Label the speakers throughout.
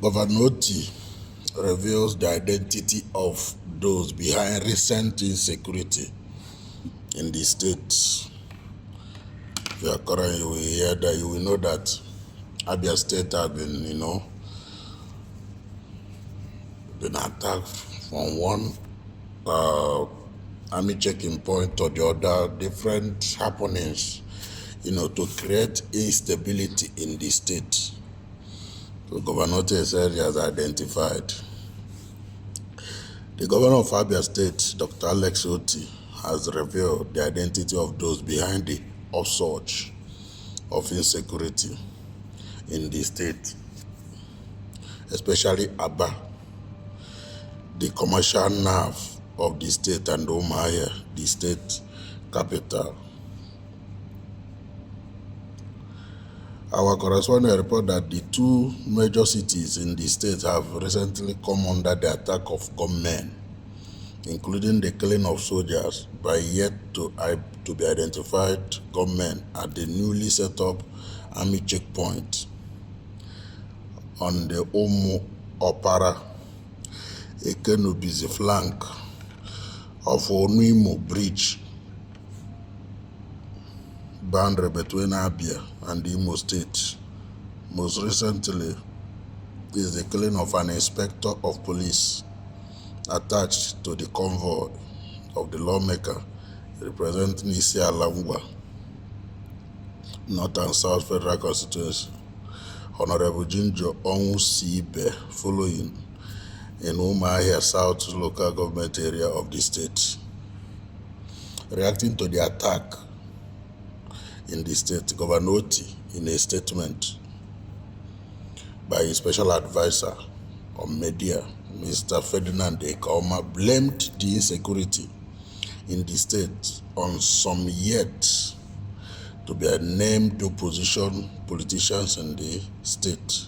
Speaker 1: Governor Otti reveals the identity of those behind recent insecurity in the state. If you are current, you will hear that, you will know that Abia State has been attacked from one army checking point to the other, different happenings, to create instability in the state. So Governor Otti said he has identified. The governor of Abia State, Dr. Alex Otti, has revealed the identity of those behind the upsurge of insecurity in the state, especially Aba, the commercial nerve of the state, and Umuahia, the state capital. Our correspondent reports that the two major cities in the state have recently come under the attack of gunmen, including the killing of soldiers by yet to be identified gunmen at the newly set up army checkpoint on the Omu Opara Ekenubizi flank of Onuimo Bridge, boundary between Abia and the Imo State. Most recently is the killing of an inspector of police attached to the convoy of the lawmaker representing Isi Alangwa, North and South Federal Constituency, Honorable Jinjo Onwusibe, following in Umuahia South local government area of the state. Reacting to the attack in the state, Governor Otti, in a statement by his special advisor on media, Mr. Ferdinand Ekaoma, blamed the insecurity in the state on some yet to be named opposition politicians in the state.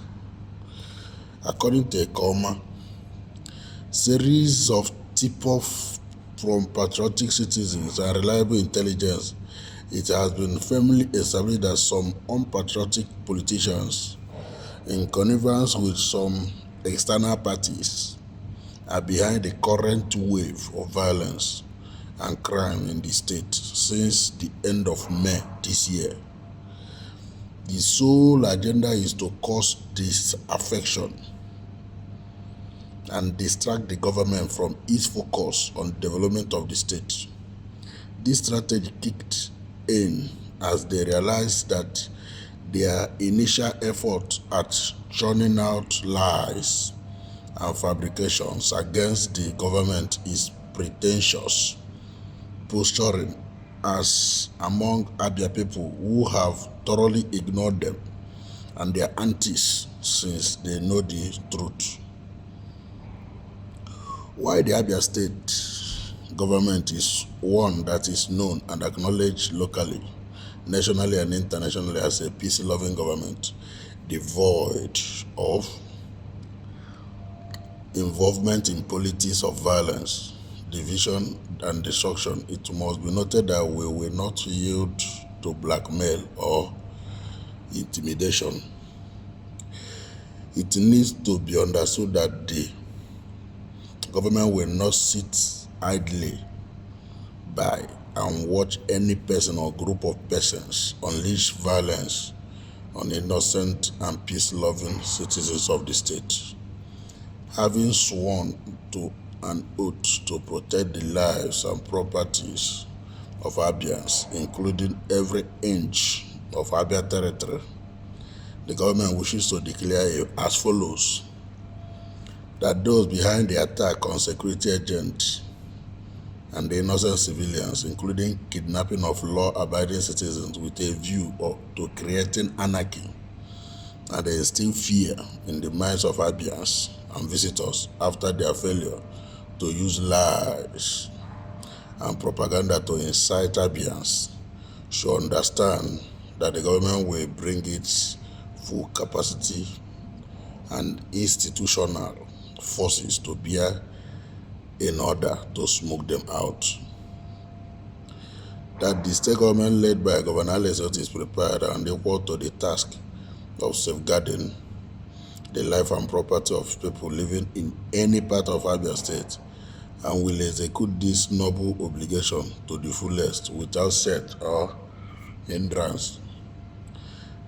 Speaker 1: According to Ekaoma, series of tip-off from patriotic citizens and reliable intelligence, it has been firmly established that some unpatriotic politicians, in connivance with some external parties, are behind the current wave of violence and crime in the state since the end of May this year. The sole agenda is to cause disaffection and distract the government from its focus on development of the state. This strategy kicked in as they realized that their initial effort at churning out lies and fabrications against the government is pretentious, posturing as among Abia people who have thoroughly ignored them and their antics since they know the truth. Why the Abia State government is one that is known and acknowledged locally, nationally and internationally as a peace-loving government, devoid of involvement in politics of violence, division and destruction, it must be noted that we will not yield to blackmail or intimidation. It needs to be understood that the government will not sit idly by and watch any person or group of persons unleash violence on innocent and peace-loving citizens of the state. Having sworn to an oath to protect the lives and properties of Abians, including every inch of Abia territory, the government wishes to declare as follows: that those behind the attack on security agents and the innocent civilians, including kidnapping of law-abiding citizens with a view to creating anarchy and instill fear in the minds of Abians and visitors after their failure to use lies and propaganda to incite Abians, should understand that the government will bring its full capacity and institutional forces to bear in order to smoke them out. That the state government led by Governor Alex Otti is prepared and equal to the task of safeguarding the life and property of people living in any part of Abia State, and will execute this noble obligation to the fullest without set or hindrance.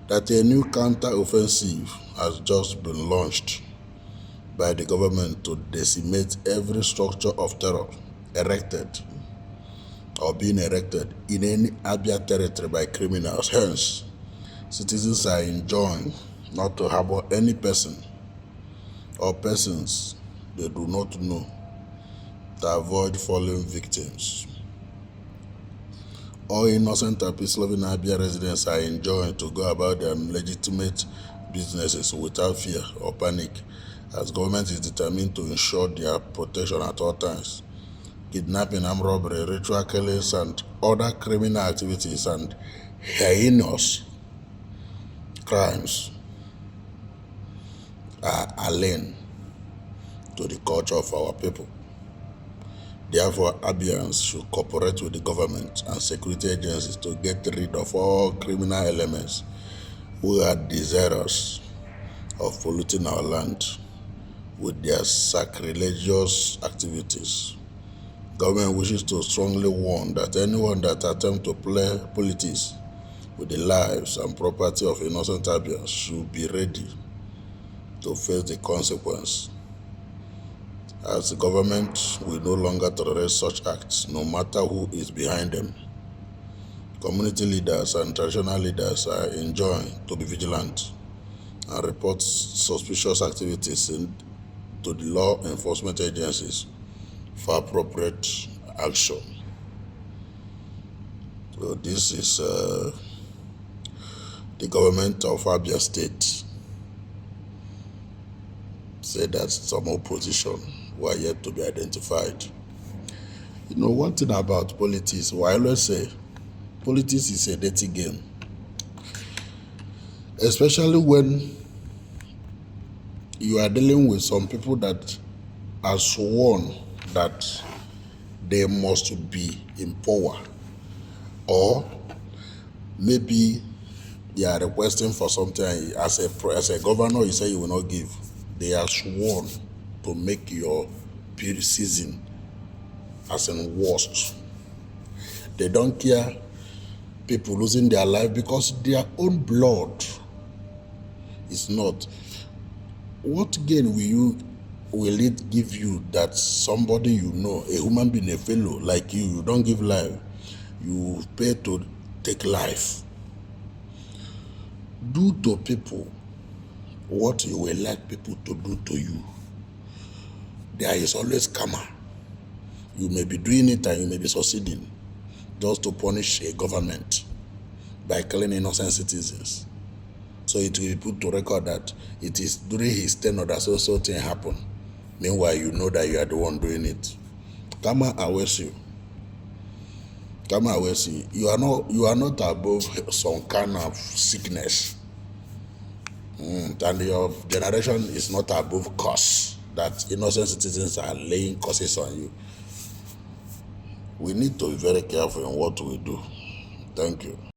Speaker 1: That a new counter-offensive has just been launched by the government to decimate every structure of terror erected or being erected in any Abia territory by criminals. Hence, citizens are enjoined not to harbor any person or persons they do not know to avoid falling victims. All innocent and peace-loving Abia residents are enjoined to go about their legitimate businesses without fear or panic, as government is determined to ensure their protection at all times. Kidnapping, armed robbery, ritual killings, and other criminal activities and heinous crimes are alien to the culture of our people. Therefore, Abians should cooperate with the government and security agencies to get rid of all criminal elements who are desirous of polluting our land with their sacrilegious activities. Government wishes to strongly warn that anyone that attempts to play politics with the lives and property of innocent Abians should be ready to face the consequence, as the government will no longer tolerate such acts, no matter who is behind them. Community leaders and traditional leaders are enjoined to be vigilant and report suspicious activities to the law enforcement agencies for appropriate action. So this is the government of Abia State said that some opposition were yet to be identified. You know, one thing about politics, I always say, politics is a dirty game. Especially when you are dealing with some people that are sworn that they must be in power, or maybe they are requesting for something as a governor, you say you will not give. They are sworn to make your season as in worst. They don't care people losing their life because their own blood is not. What gain will it give you that somebody you know, a human being, a fellow like you don't give life, you pay to take life? Do to people what you will like people to do to you. There is always karma. You may be doing it and you may be succeeding just to punish a government by killing innocent citizens. So it will be put to record that it is during his tenure that so thing happened. Meanwhile, you know that you are the one doing it. Karma awaits you. Karma awaits you. You are not above some kind of sickness. And your generation is not above curse that innocent citizens are laying curses on you. We need to be very careful in what we do. Thank you.